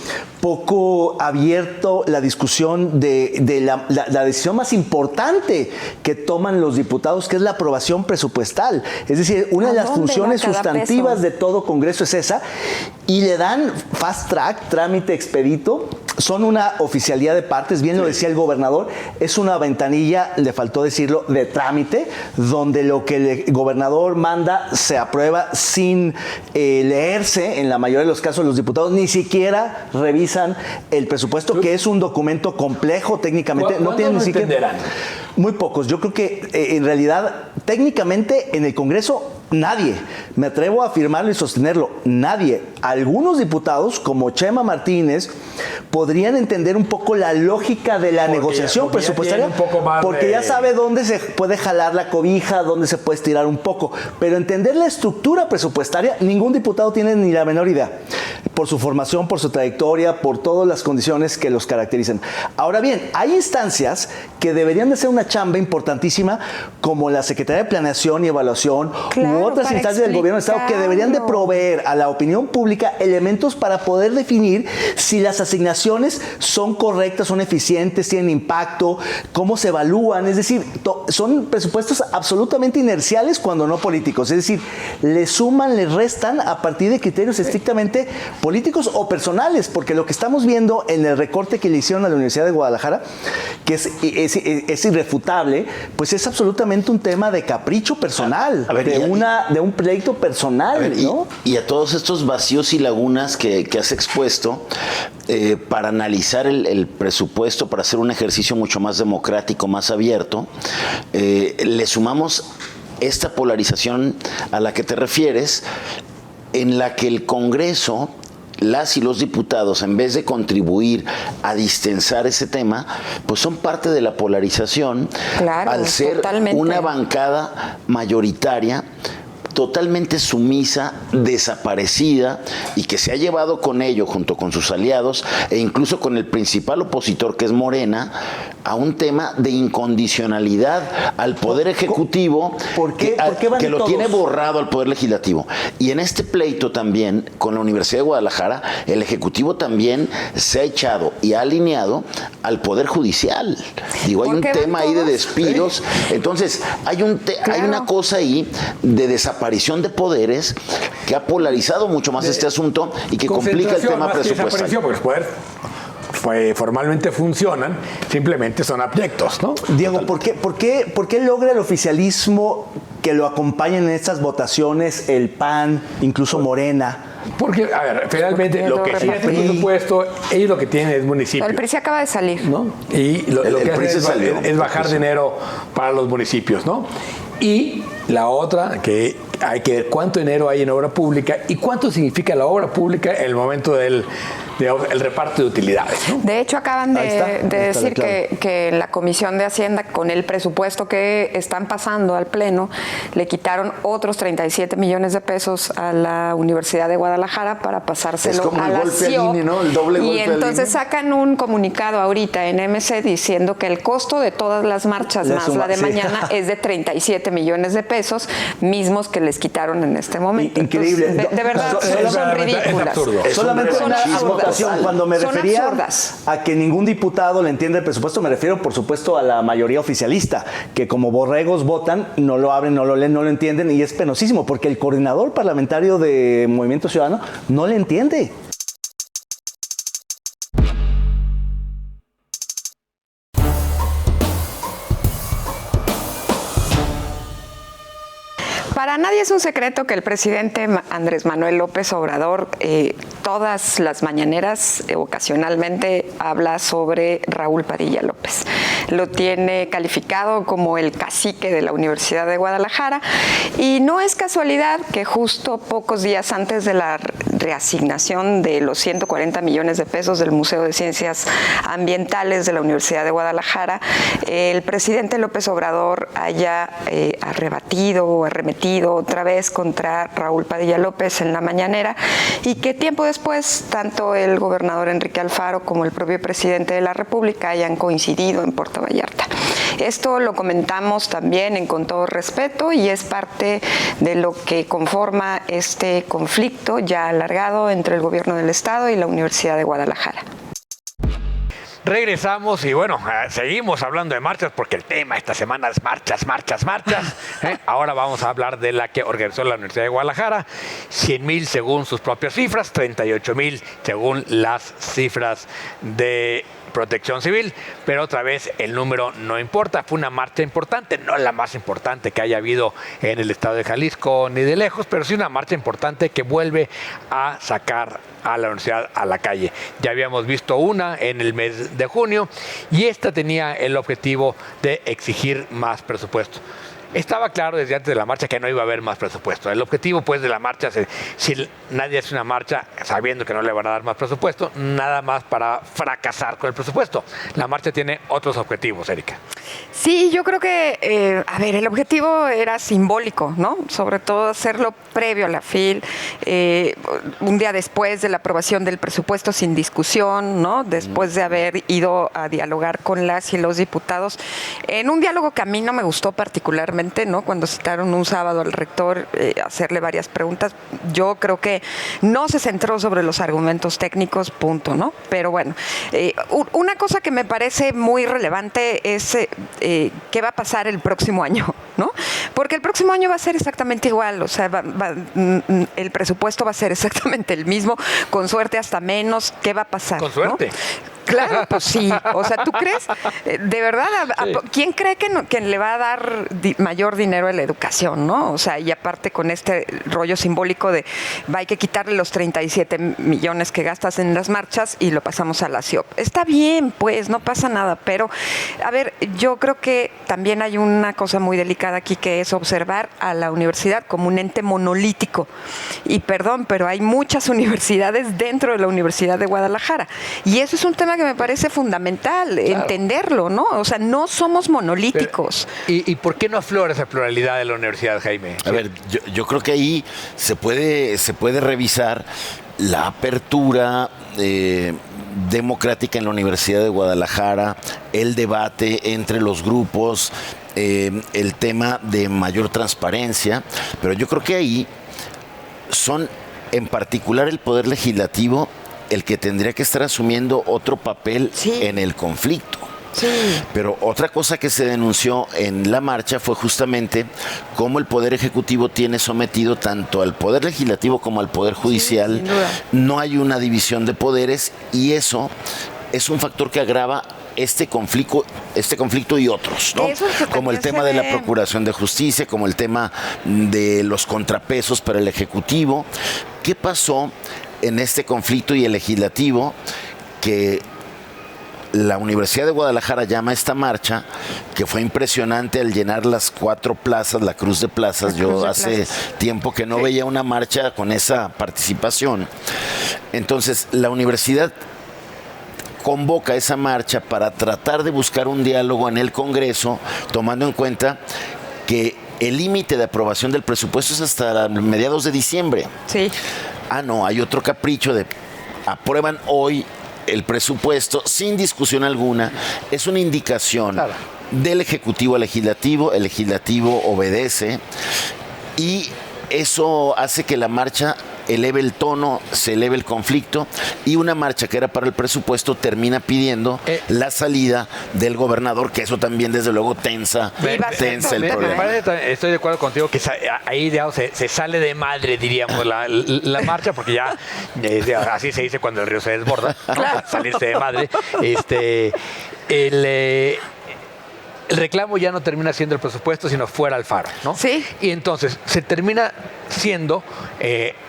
poco abierto la discusión de la decisión más importante que toman los diputados, que es la aprobación presupuestal. Es decir, una de las funciones sustantivas de todo Congreso es esa, y le dan fast track, trámite expedito. Son una oficialidad de partes, bien lo decía el gobernador, es una ventanilla, le faltó decirlo, de trámite, donde lo que el gobernador manda se aprueba sin leerse. En la mayoría de los casos los diputados ni siquiera revisan el presupuesto, que es un documento complejo técnicamente. No tienen ni siquiera... entenderán? Muy pocos. Yo creo que en realidad, técnicamente en el Congreso, nadie. Me atrevo a afirmarlo y sostenerlo. Nadie. Algunos diputados, como Chema Martínez, podrían entender un poco la lógica de la negociación presupuestaria, porque ya sabe dónde se puede jalar la cobija, dónde se puede estirar un poco. Pero entender la estructura presupuestaria, ningún diputado tiene ni la menor idea. Por su formación, por su trayectoria, por todas las condiciones que los caracterizan. Ahora bien, hay instancias que deberían de ser una chamba importantísima, como la Secretaría de Planeación y Evaluación, u otras instancias del gobierno del Estado, que deberían de proveer a la opinión pública elementos para poder definir si las asignaciones son correctas, son eficientes, tienen impacto, cómo se evalúan. Es decir, son presupuestos absolutamente inerciales cuando no políticos. Es decir, le suman, le restan a partir de criterios estrictamente políticos o personales, porque lo que estamos viendo en el recorte que le hicieron a la Universidad de Guadalajara, que es irrefutable, pues es absolutamente un tema de capricho personal, de un pleito personal, ¿no?
Y a todos estos vacíos y lagunas que has expuesto, para analizar el presupuesto, para hacer un ejercicio mucho más democrático, más abierto, le sumamos esta polarización a la que te refieres, en la que el Congreso, las y los diputados, en vez de contribuir a distensar ese tema, pues son parte de la polarización, al ser una bancada mayoritaria totalmente sumisa, desaparecida, y que se ha llevado con ello, junto con sus aliados, e incluso con el principal opositor, que es Morena, a un tema de incondicionalidad al Poder Ejecutivo, que lo tiene borrado al Poder Legislativo. Y en este pleito también, con la Universidad de Guadalajara, el Ejecutivo también se ha echado y ha alineado al Poder Judicial. Digo, hay un tema ahí de despidos. Entonces, hay una cosa ahí de desaparición de poderes que ha polarizado mucho más este asunto y que complica el tema presupuestal.
Porque los poderes formalmente funcionan, simplemente son abyectos, ¿no?
Diego, ¿por qué logra el oficialismo que lo acompañen en estas votaciones el PAN, incluso Morena?
Porque, a ver, finalmente lo que tiene el presupuesto, ellos lo que tienen es municipio.
El PRI se acaba de salir,
¿no? Y lo que hacen es bajar dinero para los municipios, ¿no? Y la otra, que hay que ver cuánto dinero hay en obra pública y cuánto significa la obra pública en el momento del reparto de utilidades, ¿no?
De hecho, acaban de decir que la Comisión de Hacienda, con el presupuesto que están pasando al Pleno, le quitaron otros 37 millones de pesos a la Universidad de Guadalajara para pasárselo a la CIO.
¿No? El doble golpe.
Y entonces sacan un comunicado ahorita en MC diciendo que el costo de todas las marchas más la de mañana es de 37 millones de pesos, mismos que les quitaron en este momento.
Increíble.
Entonces, de verdad, son ridículas.
Solamente una acotación. Cuando me refería a que ningún diputado le entiende el presupuesto, me refiero, por supuesto, a la mayoría oficialista, que como borregos votan, no lo abren, no lo leen, no lo entienden, y es penosísimo, porque el coordinador parlamentario de Movimiento Ciudadano no le entiende.
Para nadie es un secreto que el presidente Andrés Manuel López Obrador todas las mañaneras ocasionalmente habla sobre Raúl Padilla López. lo tiene calificado como el cacique de la Universidad de Guadalajara. Y no es casualidad que justo pocos días antes de la reasignación de los 140 millones de pesos del Museo de Ciencias Ambientales de la Universidad de Guadalajara, el presidente López Obrador haya arrebatido o arremetido otra vez contra Raúl Padilla López en la mañanera, y que tiempo después tanto el gobernador Enrique Alfaro como el propio presidente de la República hayan coincidido en Puerto Vallarta. Esto lo comentamos también en Con Todo Respeto y es parte de lo que conforma este conflicto ya alargado entre el gobierno del Estado y la Universidad de Guadalajara.
Regresamos y bueno, seguimos hablando de marchas porque el tema esta semana es marchas. Ahora vamos a hablar de la que organizó la Universidad de Guadalajara. 100,000 según sus propias cifras, 38,000 según las cifras de Protección Civil, pero otra vez el número no importa. Fue una marcha importante, no la más importante que haya habido en el estado de Jalisco ni de lejos, pero sí una marcha importante que vuelve a sacar a la universidad a la calle. Ya habíamos visto una en el mes de junio y esta tenía el objetivo de exigir más presupuesto. Estaba claro desde antes de la marcha que no iba a haber más presupuesto. El objetivo, pues, de la marcha, si nadie hace una marcha sabiendo que no le van a dar más presupuesto, nada más para fracasar con el presupuesto. La marcha tiene otros objetivos, Erika.
Sí, yo creo que, el objetivo era simbólico, ¿no? Sobre todo hacerlo previo a la FIL, un día después de la aprobación del presupuesto sin discusión, ¿no? Después de haber ido a dialogar con las y los diputados, en un diálogo que a mí no me gustó particularmente, ¿no? Cuando citaron un sábado al rector hacerle varias preguntas, yo creo que no se centró sobre los argumentos técnicos, punto, ¿no? Pero bueno, una cosa que me parece muy relevante es qué va a pasar el próximo año, ¿no? Porque el próximo año va a ser exactamente igual, o sea, el presupuesto va a ser exactamente el mismo, con suerte hasta menos. ¿Qué va a pasar?
Con suerte.
¿No? Claro, pues sí. O sea, ¿tú crees? De verdad, ¿quién cree que le va a dar mayor dinero a la educación, no? O sea, y aparte con este rollo simbólico de hay que quitarle los 37 millones que gastas en las marchas y lo pasamos a la CIOP. Está bien, pues, no pasa nada, pero, a ver, yo creo que también hay una cosa muy delicada aquí, que es observar a la universidad como un ente monolítico. Y perdón, pero hay muchas universidades dentro de la Universidad de Guadalajara. Y eso es un tema que me parece fundamental, entenderlo, ¿no? O sea, no somos monolíticos.
Pero, ¿y por qué no aflora esa pluralidad de la universidad, Jaime?
A ver, yo creo que ahí se puede revisar la apertura democrática en la Universidad de Guadalajara, el debate entre los grupos, el tema de mayor transparencia, pero yo creo que ahí son, en particular, el Poder Legislativo el que tendría que estar asumiendo otro papel en el conflicto.
Sí.
Pero otra cosa que se denunció en la marcha fue justamente cómo el Poder Ejecutivo tiene sometido tanto al Poder Legislativo como al Poder Judicial.
Sin duda.
No hay una división de poderes y eso es un factor que agrava este conflicto y otros, ¿no? Como el tema de la Procuración de Justicia, como el tema de los contrapesos para el Ejecutivo. ¿Qué pasó en este conflicto y el legislativo que la Universidad de Guadalajara llama a esta marcha, que fue impresionante al llenar las 4 plazas, la Cruz de Plazas? Yo hace tiempo que no veía una marcha con esa participación. Entonces, la universidad convoca esa marcha para tratar de buscar un diálogo en el Congreso, tomando en cuenta que el límite de aprobación del presupuesto es hasta mediados de diciembre.
Sí.
No, hay otro capricho de aprueban hoy el presupuesto sin discusión alguna. Es una indicación del Ejecutivo al Legislativo, el Legislativo obedece y eso hace que la marcha eleve el tono, se eleve el conflicto y una marcha que era para el presupuesto termina pidiendo la salida del gobernador, que eso también desde luego tensa el problema.
Estoy de acuerdo contigo que ahí se sale de madre, diríamos, la marcha, porque ya así se dice cuando el río se desborda, ¿no? Salirse de madre. El reclamo ya no termina siendo el presupuesto, sino fuera Alfaro, ¿no?
Sí.
Y entonces se termina siendo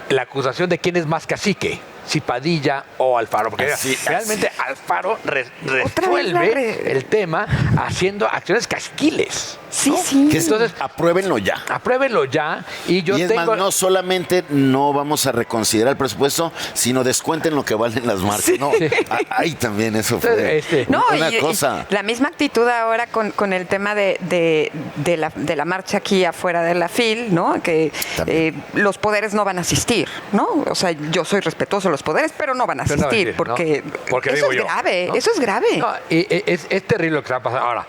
la acusación de quién es más cacique, si Padilla o Alfaro, porque realmente Alfaro resuelve el tema haciendo acciones casquiles.
Sí,
¿no?
sí.
Entonces, apruébenlo ya.
Apruébenlo ya. Y yo
es
tengo...
más, no solamente no vamos a reconsiderar el presupuesto, sino descuenten lo que valen las marcas.
Sí.
No, ahí también eso fue una cosa.
Y la misma actitud ahora con el tema de la marcha aquí afuera de la FIL, ¿no? Que los poderes no van a asistir, ¿no? O sea, yo soy respetuoso de los poderes, pero no van a asistir, porque eso es grave, ¿no? Eso es grave.
No, es terrible lo que está pasando. Ahora,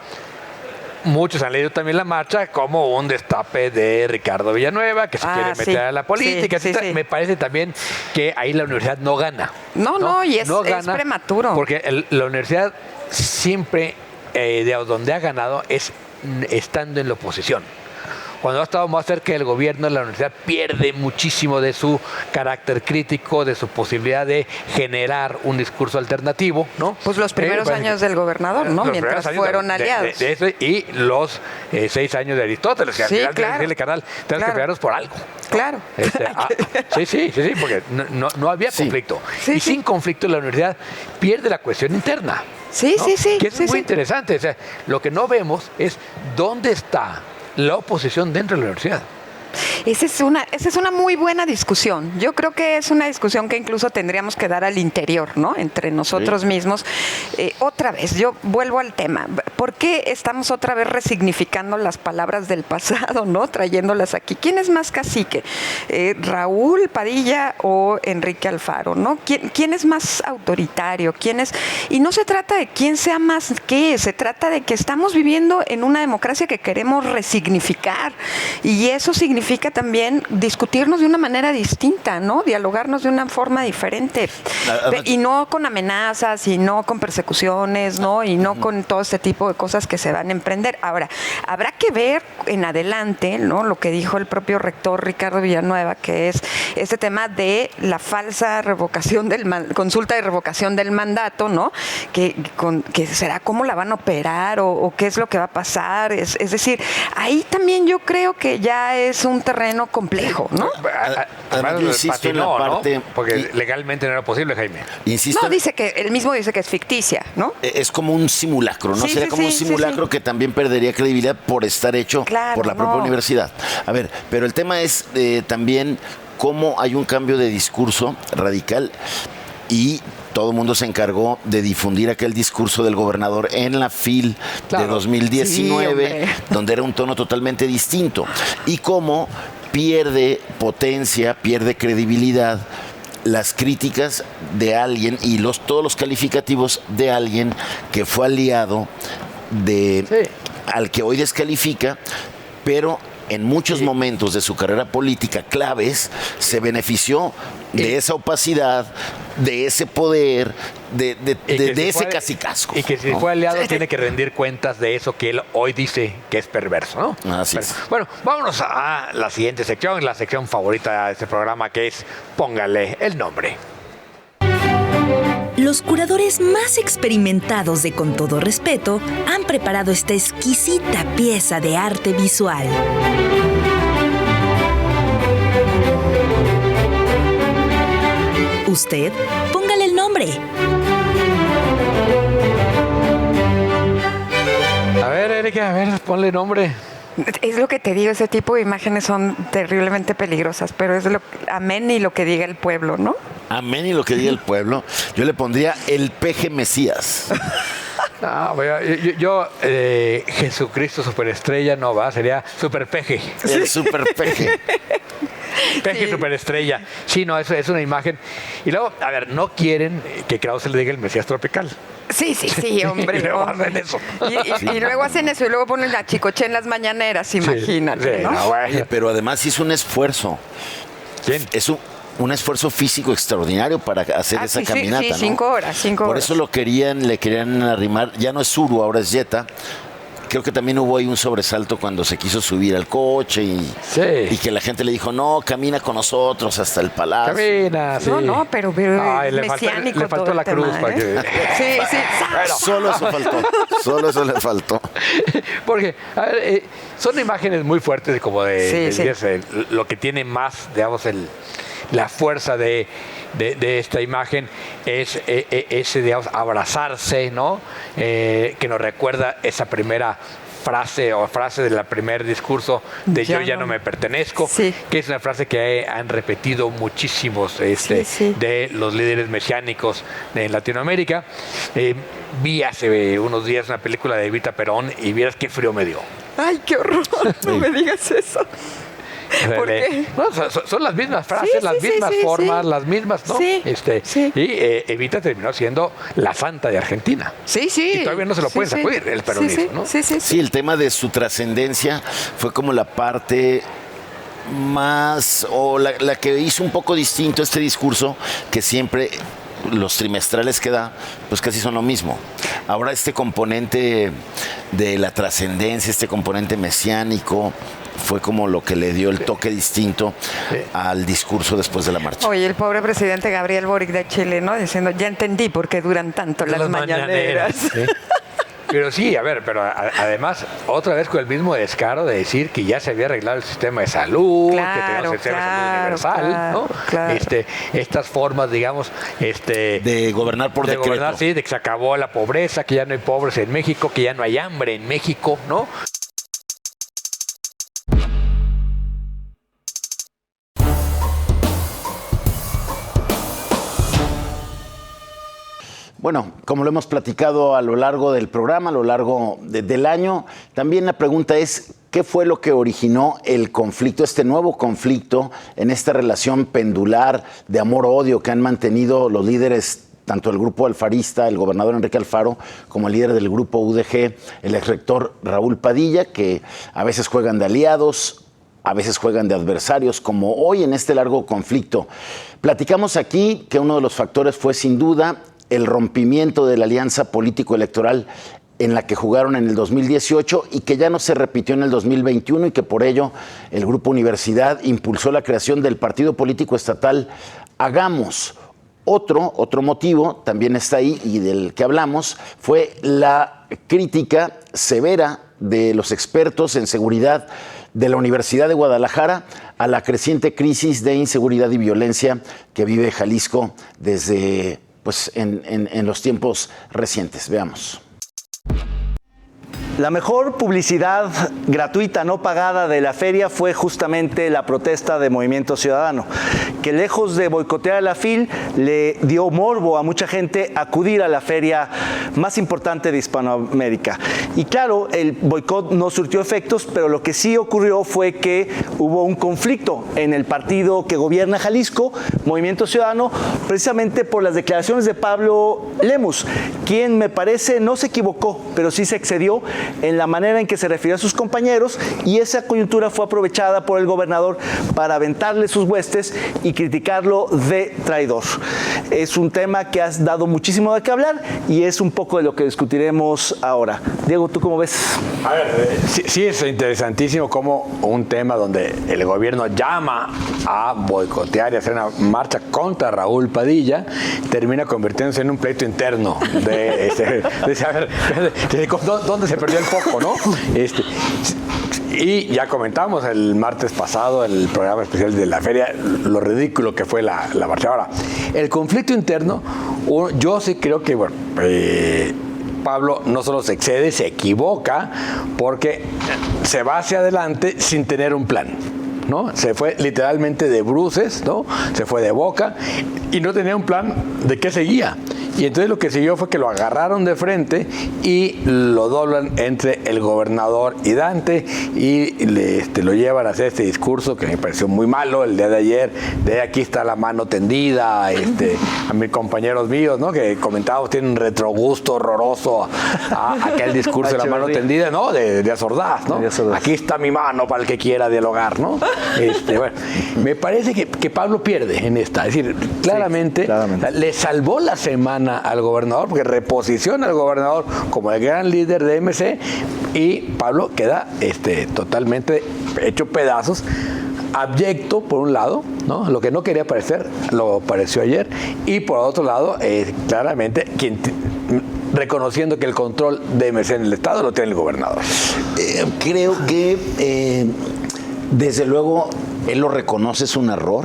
muchos han leído también la marcha como un destape de Ricardo Villanueva, que se quiere meter a la política.
Sí.
Me parece también que ahí la universidad no gana.
No, y es
gana
prematuro.
Porque la universidad siempre, de donde ha ganado, es estando en la oposición. Cuando ha estado más cerca del gobierno, la universidad pierde muchísimo de su carácter crítico, de su posibilidad de generar un discurso alternativo, ¿no?
Pues los primeros años del gobernador, ¿no? Mientras fueron aliados.
De eso, y los 6 años de Aristóteles, que al final
claro.
decirle, carnal, tenemos que pegarnos por algo.
Claro.
Sí, porque no había conflicto. Y sin conflicto la universidad pierde la cuestión interna.
Sí.
Que es muy interesante. O sea, lo que no vemos es dónde está la oposición dentro de la universidad.
Esa es una muy buena discusión. Yo creo que es una discusión que incluso tendríamos que dar al interior, ¿no? Entre nosotros mismos. Otra vez, yo vuelvo al tema. ¿Por qué estamos otra vez resignificando las palabras del pasado, ¿no? Trayéndolas aquí. ¿Quién es más cacique? ¿Raúl Padilla o Enrique Alfaro, ¿no? ¿Quién es más autoritario? Y no se trata de quién sea más qué, se trata de que estamos viviendo en una democracia que queremos resignificar. Y eso significa también discutirnos de una manera distinta, ¿no? Dialogarnos de una forma diferente. Y no con amenazas, y no con persecuciones, ¿no? Y no con todo este tipo de cosas que se van a emprender. Ahora, habrá que ver en adelante, ¿no? Lo que dijo el propio rector Ricardo Villanueva, que es este tema de la falsa revocación consulta de revocación del mandato, ¿no? Que será cómo la van a operar o qué es lo que va a pasar. Es decir, ahí también yo creo que ya es un terreno complejo, ¿no?
Además, yo insisto en la parte...
¿no? Porque legalmente no era posible, Jaime.
Insisto,
él mismo dice que es ficticia, ¿no?
Es como un simulacro, ¿no?
Sí,
Sería como un simulacro que también perdería credibilidad por estar hecho por la propia universidad. A ver, pero el tema es también cómo hay un cambio de discurso radical y todo el mundo se encargó de difundir aquel discurso del gobernador en la FIL de 2019, donde era un tono totalmente distinto. Y cómo pierde potencia, pierde credibilidad las críticas de alguien y todos los calificativos de alguien que fue aliado al que hoy descalifica, pero en muchos momentos de su carrera política claves se benefició de esa opacidad, de ese poder, de ese cacicazgo.
Y que si fue aliado tiene que rendir cuentas de eso que él hoy dice que es perverso, ¿no?
Así es.
Bueno, vámonos a la siguiente sección, la sección favorita de este programa, que es Póngale el nombre.
Los curadores más experimentados de Con Todo Respeto han preparado esta exquisita pieza de arte visual. Usted, póngale el nombre.
A ver, Erika, ponle nombre.
Es lo que te digo, ese tipo de imágenes son terriblemente peligrosas, pero es amén y lo que diga el pueblo, ¿no?
Amén y lo que diga el pueblo. Yo le pondría el peje Mesías.
Yo Jesucristo superestrella no va, sería superpeje.
El superpeje.
Peje superestrella. Sí, no, eso es una imagen. Y luego, a ver, no quieren que Krause le diga el Mesías tropical.
Sí, hombre.
Y luego hacen eso.
Y luego hacen eso y luego ponen la Chicoche en las mañaneras, imagínate, ¿no?
Oye, pero además hizo un esfuerzo.
¿Quién?
Es un esfuerzo físico extraordinario para hacer esa caminata,
sí,
¿no?
5 horas.
Por eso le querían arrimar, ya no es Suru, ahora es Jetta. Creo que también hubo ahí un sobresalto cuando se quiso subir al coche y que la gente le dijo, no, camina con nosotros hasta el palacio.
Camina, sí.
No, pero
le faltó la cruz para que...
Sí.
Bueno. Solo eso le faltó.
Porque, a ver, son imágenes muy fuertes como de lo que tiene más, digamos, la fuerza de esta imagen es ese, digamos, abrazarse, ¿no? Que nos recuerda esa primera frase del primer discurso de yo ya no me pertenezco, que es una frase que han repetido muchísimos de los líderes mesiánicos en Latinoamérica. Vi hace unos días una película de Evita Perón y vieras qué frío me dio.
¡Ay, qué horror! No me digas eso. ¿Por qué?
No, son las mismas frases, las mismas formas, las mismas, ¿no? Y Evita terminó siendo la santa de Argentina. Y todavía no se lo pueden sacudir el peronismo, ¿no?
Sí, el tema de su trascendencia fue como la parte más, o la que hizo un poco distinto este discurso, que siempre los trimestrales que da, pues casi son lo mismo. Ahora este componente de la trascendencia, este componente mesiánico, fue como lo que le dio el toque distinto al discurso después de la marcha.
Oye, el pobre presidente Gabriel Boric de Chile, ¿no? Diciendo, ya entendí por qué duran tanto las mañaneras.
Pero sí, a ver, pero además, otra vez con el mismo descaro de decir que ya se había arreglado el sistema de salud, que teníamos el sistema de salud universal, ¿no? Estas formas, digamos,
de gobernar por decreto.
Gobernar, de que se acabó la pobreza, que ya no hay pobres en México, que ya no hay hambre en México, ¿no?
Bueno, como lo hemos platicado a lo largo del programa, a lo largo del año, también la pregunta es, ¿qué fue lo que originó el conflicto, este nuevo conflicto en esta relación pendular de amor-odio que han mantenido los líderes, tanto el grupo alfarista, el gobernador Enrique Alfaro, como el líder del grupo UDG, el exrector Raúl Padilla, que a veces juegan de aliados, a veces juegan de adversarios, como hoy en este largo conflicto? Platicamos aquí que uno de los factores fue sin duda el rompimiento de la alianza político-electoral en la que jugaron en el 2018 y que ya no se repitió en el 2021 y que por ello el Grupo Universidad impulsó la creación del partido político estatal Hagamos. Otro motivo también está ahí y del que hablamos fue la crítica severa de los expertos en seguridad de la Universidad de Guadalajara a la creciente crisis de inseguridad y violencia que vive Jalisco desde en los tiempos recientes. Veamos.
La mejor publicidad gratuita, no pagada de la feria fue justamente la protesta de Movimiento Ciudadano, que lejos de boicotear a la FIL, le dio morbo a mucha gente acudir a la feria más importante de Hispanoamérica. Y claro, el boicot no surtió efectos, pero lo que sí ocurrió fue que hubo un conflicto en el partido que gobierna Jalisco, Movimiento Ciudadano, precisamente por las declaraciones de Pablo Lemus, quien me parece no se equivocó, pero sí se excedió en la manera en que se refirió a sus compañeros, y esa coyuntura fue aprovechada por el gobernador para aventarle sus huestes y criticarlo de traidor. Es un tema que has dado muchísimo de qué hablar y es un poco de lo que discutiremos ahora. Diego, ¿tú cómo ves?
A ver, sí es interesantísimo cómo un tema donde el gobierno llama a boicotear y hacer una marcha contra Raúl Padilla termina convirtiéndose en un pleito interno de saber dónde se perdió el foco, ¿no? Y ya comentamos el martes pasado, el programa especial de la feria, lo ridículo que fue la marcha. Ahora, el conflicto interno, yo sí creo que, Pablo no solo se excede, se equivoca, porque se va hacia adelante sin tener un plan, ¿no? Se fue literalmente de bruces, ¿no? Se fue de boca y no tenía un plan de qué seguía. Y entonces lo que siguió fue que lo agarraron de frente y lo doblan entre el gobernador y Dante y lo llevan a hacer este discurso que me pareció muy malo el día de ayer, de aquí está la mano tendida, a mis compañeros míos, ¿no? Que comentábamos, tienen un retrogusto horroroso a aquel discurso de la mano tendida, ¿no? De Azordaz, ¿no? Aquí está mi mano para el que quiera dialogar, ¿no? Me parece que Pablo pierde en esta, es decir, claramente. Le salvó la semana al gobernador, porque reposiciona al gobernador como el gran líder de MC, y Pablo queda totalmente hecho pedazos, abyecto por un lado, ¿no? Lo que no quería parecer, lo pareció ayer, y por otro lado, claramente, reconociendo que el control de MC en el Estado lo tiene el gobernador.
Creo que, desde luego, él lo reconoce, es un error,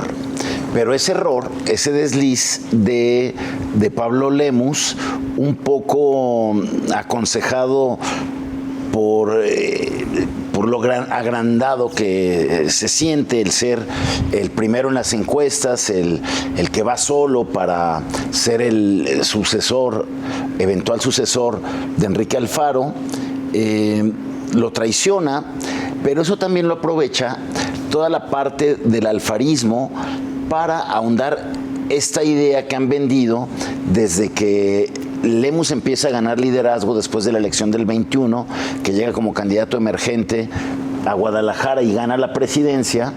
Pero ese error, ese desliz de Pablo Lemus, un poco aconsejado por lo agrandado que se siente el ser el primero en las encuestas, el que va solo para ser el sucesor, eventual sucesor de Enrique Alfaro, lo traiciona, pero eso también lo aprovecha toda la parte del alfarismo para ahondar esta idea que han vendido desde que Lemus empieza a ganar liderazgo después de la elección del 21, que llega como candidato emergente a Guadalajara y gana la presidencia,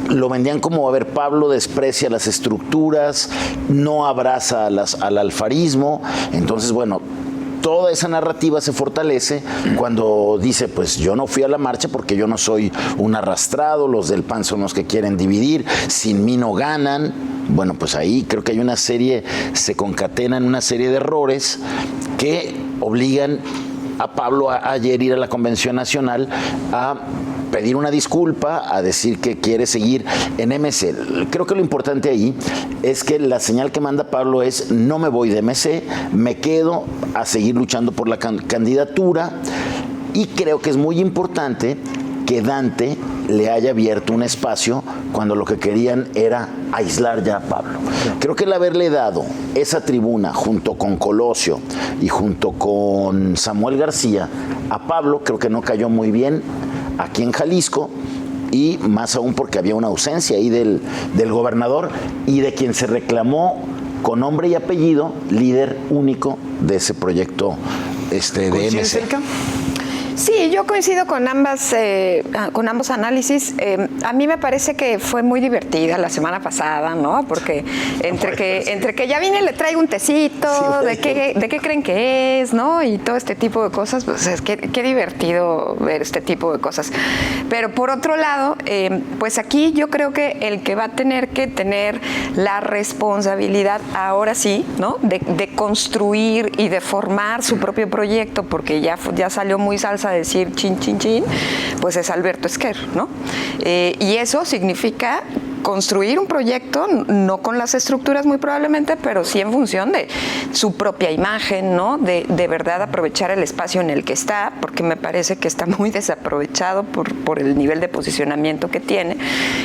lo vendían como, a ver, Pablo desprecia las estructuras, no abraza al alfarismo, entonces, bueno, toda esa narrativa se fortalece cuando dice, pues yo no fui a la marcha porque yo no soy un arrastrado, los del PAN son los que quieren dividir, sin mí no ganan. Bueno, pues ahí creo que hay se concatenan una serie de errores que obligan a Pablo a ayer ir a la Convención Nacional a pedir una disculpa, a decir que quiere seguir en MC. Creo que lo importante ahí es que la señal que manda Pablo es: no me voy de MC, me quedo a seguir luchando por la candidatura, y creo que es muy importante que Dante le haya abierto un espacio cuando lo que querían era aislar ya a Pablo. Creo que el haberle dado esa tribuna junto con Colosio y junto con Samuel García a Pablo, creo que no cayó muy bien aquí en Jalisco, y más aún porque había una ausencia ahí del gobernador y de quien se reclamó con nombre y apellido líder único de ese proyecto de MC.
Sí, yo coincido con ambos análisis. A mí me parece que fue muy divertida la semana pasada, ¿no? Porque entre que ya vine y le traigo un tecito, sí, de qué creen que es, ¿no? Y todo este tipo de cosas, pues es que qué divertido ver este tipo de cosas. Pero por otro lado, pues aquí yo creo que el que va a tener que tener la responsabilidad, ahora sí, ¿no? De construir y de formar su propio proyecto, porque ya salió muy salsa decir chin, chin, chin, pues es Alberto Esquer, ¿no? Y eso significa construir un proyecto, no con las estructuras muy probablemente, pero sí en función de su propia imagen, ¿no? De verdad aprovechar el espacio en el que está, porque me parece que está muy desaprovechado por el nivel de posicionamiento que tiene.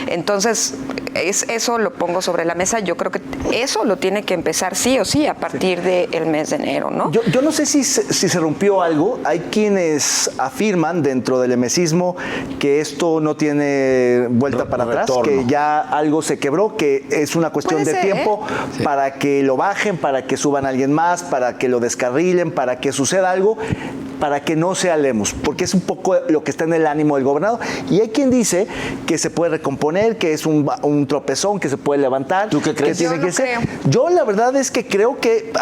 Entonces, eso lo pongo sobre la mesa. Yo creo que eso lo tiene que empezar sí o sí a partir del mes de enero, ¿no?
Yo no sé si se rompió algo. Hay quienes afirman dentro del emesismo que esto no tiene vuelta para atrás, que ya algo se quebró, que es una cuestión de tiempo para que lo bajen, para que suban a alguien más, para que lo descarrilen, para que suceda algo, para que no sea Lemus, porque es un poco lo que está en el ánimo del gobernador. Y hay quien dice que se puede recomponer, que es un tropezón, que se puede levantar.
¿Tú qué crees?
Yo no creo.
Yo la verdad es que creo que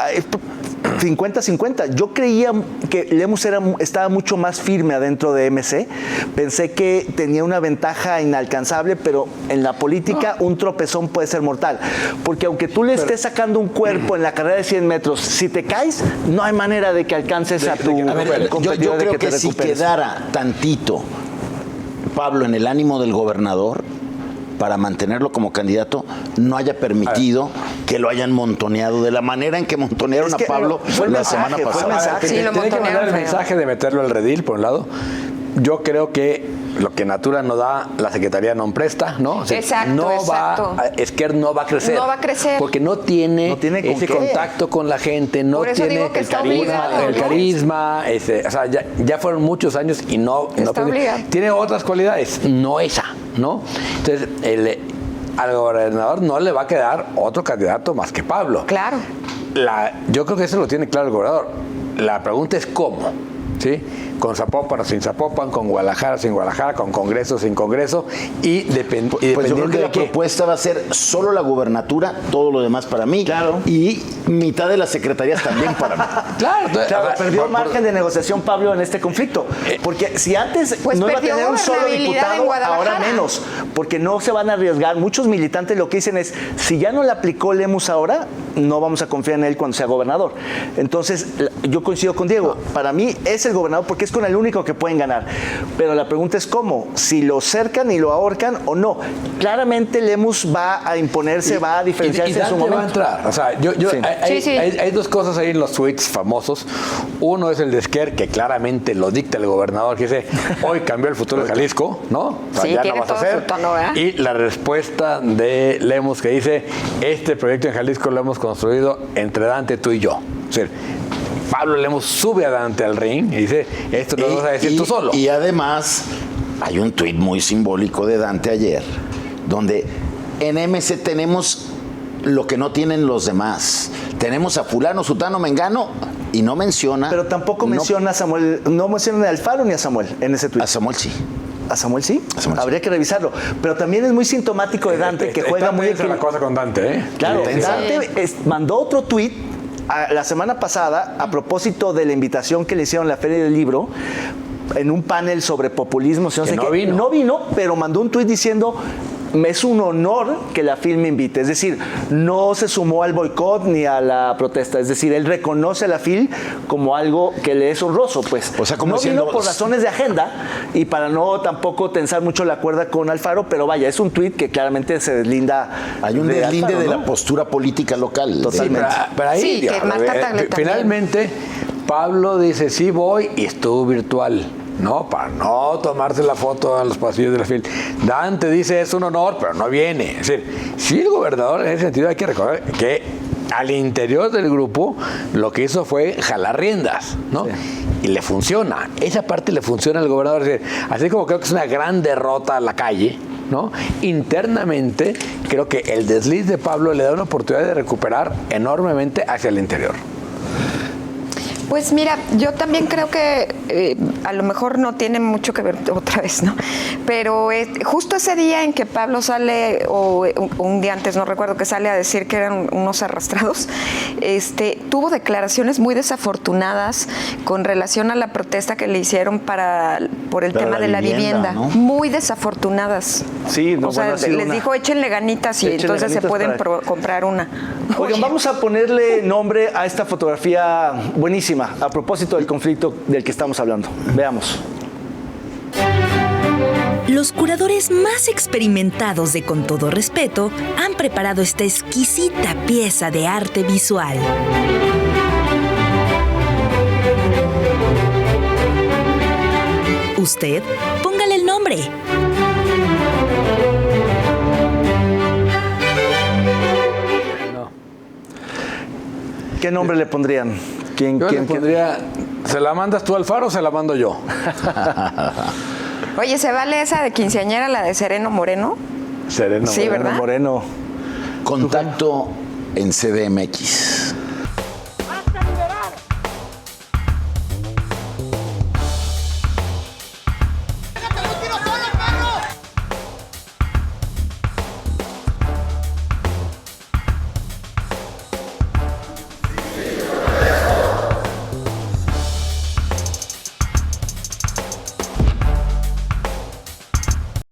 50-50. Yo creía que Lemus estaba mucho más firme adentro de MC. Pensé que tenía una ventaja inalcanzable, pero en la política un tropezón puede ser mortal. Porque aunque tú le estés sacando un cuerpo en la carrera de 100 metros, si te caes, no hay manera de que alcances a tu competidor.
Yo creo que si quedara tantito Pablo en el ánimo del gobernador, para mantenerlo como candidato, no haya permitido que lo hayan montoneado de la manera en que montonearon a Pablo la semana pasada.
Tiene que mandar el mensaje de meterlo al redil, por un lado. Yo creo que lo que Natura no da, la Secretaría no presta, ¿no? O sea,
exacto.
Esquer no va a crecer.
No va a crecer.
Porque no tiene ese contacto con la gente, no tiene el carisma. O sea, ya fueron muchos años y no tiene otras cualidades, no esa, ¿no? Entonces, al gobernador no le va a quedar otro candidato más que Pablo.
Claro.
Yo creo que eso lo tiene claro el gobernador. La pregunta es cómo, ¿sí? Con Zapopan o sin Zapopan, con Guadalajara sin Guadalajara, con Congreso sin Congreso, y dependiendo
pues yo creo que la propuesta va a ser solo la gubernatura, todo lo demás para mí, y mitad de las secretarías también para mí.
Claro, perdió margen de negociación Pablo en este conflicto, porque si antes
pues
no iba a tener un solo diputado, ahora menos, porque no se van a arriesgar. Muchos militantes lo que dicen es, si ya no le aplicó Lemus ahora, no vamos a confiar en él cuando sea gobernador. Entonces, yo coincido con Diego, para mí es el gobernador porque es con el único que pueden ganar. Pero la pregunta es cómo, si lo cercan y lo ahorcan o no. Claramente Lemus va a imponerse, va a diferenciarse en su momento.
Va a entrar. O sea, hay dos cosas ahí en los tweets famosos. Uno es el de Esquer, que claramente lo dicta el gobernador, que dice, hoy cambió el futuro de Jalisco, ¿no? O sea,
sí,
ya
tiene
no vas a
todo
hacer.
su tono, ¿verdad?
Y la respuesta de Lemus, que dice, este proyecto en Jalisco lo hemos construido entre Dante, tú y yo. O sea, Pablo Lemus sube a Dante al ring y dice, esto no lo vas a decir tú solo.
Y además, hay un tuit muy simbólico de Dante ayer, donde en MC tenemos lo que no tienen los demás. Tenemos a fulano, sutano, mengano, y no menciona...
Pero tampoco menciona a Samuel, no menciona ni a Alfaro ni a Samuel en ese tuit.
A Samuel sí.
¿A Samuel sí?
A Samuel
Habría que revisarlo. Pero también es muy sintomático de Dante, que juega muy...
la cosa con Dante, ¿eh?
Claro,
Sí.
Dante mandó otro tuit la semana pasada a propósito de la invitación que le hicieron a la Feria del Libro en un panel sobre populismo. No vino, pero mandó un tuit diciendo... Es un honor que la FIL me invite. Es decir, no se sumó al boicot ni a la protesta. Es decir, él reconoce a la FIL como algo que le es honroso. Pues
o sea, como
no
diciendo,
vino por razones de agenda y para no tampoco tensar mucho la cuerda con Alfaro, pero vaya, es un tuit que claramente se deslinda.
Hay un deslinde
Alfaro,
de
¿no?
la postura política local.
Totalmente.
Sí, pero ahí,
Sí, que marca también.
finalmente, Pablo dice, sí voy, y estuvo virtual. No, para no tomarse la foto en los pasillos de la FIL. Dante dice, es un honor, pero no viene. Es decir, sí, el gobernador, en ese sentido hay que recordar que al interior del grupo lo que hizo fue jalar riendas, ¿no? Sí. Y le funciona. Esa parte le funciona al gobernador. Es decir, así como creo que es una gran derrota a la calle, ¿no? Internamente, creo que el desliz de Pablo le da una oportunidad de recuperar enormemente hacia el interior.
Pues mira, yo también creo que a lo mejor no tiene mucho que ver otra vez, ¿no? Pero justo ese día en que Pablo sale, o un día antes, no recuerdo, que sale a decir que eran unos arrastrados, tuvo declaraciones muy desafortunadas con relación a la protesta que le hicieron por el tema de la vivienda. ¿No? Muy desafortunadas.
Sí, no,
o sea,
bueno,
les dijo, échenle ganitas y entonces se pueden comprar una.
Oigan, vamos a ponerle nombre a esta fotografía buenísima, a propósito del conflicto del que estamos hablando. Veamos.
Los curadores más experimentados de Con Todo Respeto han preparado esta exquisita pieza de arte visual. Usted, póngale el nombre.
¿Qué nombre le pondrían?
Yo le pondría, ¿se la mandas tú, Alfaro, o se la mando yo?
Oye, ¿se vale esa de quinceañera, la de Sereno Moreno?
Sereno
sí,
Moreno.
¿verdad?
Moreno.
Contacto en CDMX.